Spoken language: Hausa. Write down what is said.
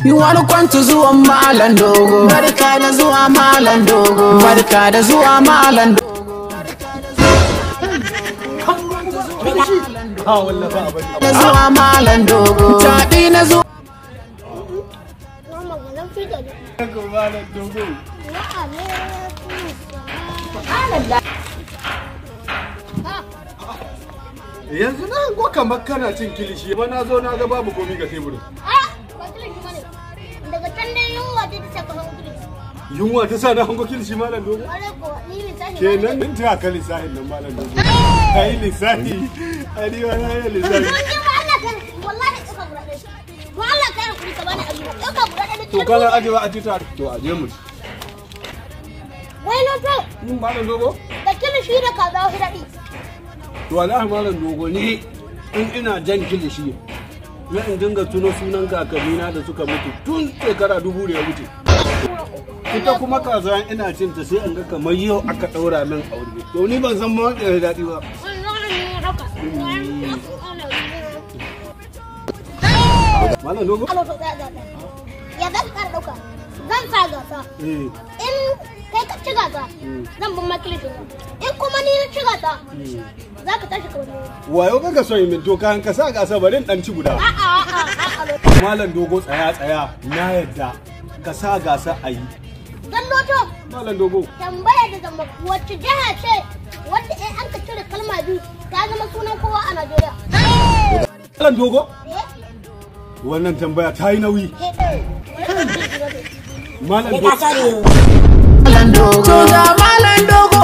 You wanna kwanta zuwa Malam Dogo. Barka da zuwa Malam Dogo. Barka da zuwa Malam Dogo. Da zuwa Malam Dogo. Taɗi na zuwa. Yanzu na hango kamar kana cin kilishi ba na zo na ga babu komi ga teburin. Daga can dai yunwa ta saka hango kilishi. Yunwa ta sa na hango kilishi Malam Dogo? Kenan min ta ka lissahin nan Malam Dogo. Kai lissahi. Ani wa na yi lissahi. To kana aje ba a tita to aje mu. Wai na to. Malam Dogo? Da kilishi da kaza hudadi. To wallahi Malam Dogo ni in ina jan kilishi na in dinga tuno sunan kakannina da suka mutu tun shekara 2000 da ya wuce. Ita kuma kaza ina cin ta sai in ga kamar yau aka daura min aure. To ni ban san ma da daɗi ba. Malam Dogo? Ya zan ƙara ɗauka. Zan sa gasa. In kai ka ci gasa, zan bin makilitin. In kuma ni na ci gasa, za ka tashi kawai. Wayo kaka son min to kan ka sa gasa bari in dan ci guda. A'a. Malam Dogo tsaya na yadda ka sa gasa a yi. Zan loto. Malam Dogo. Tambaya da zama wacce jiha ce wadda an ka cire kalma biyu ta zama sunan kowa a Najeriya. Malam Dogo? Wannan tambaya ta yi nauyi. Malam Dogo. Malam Dogo.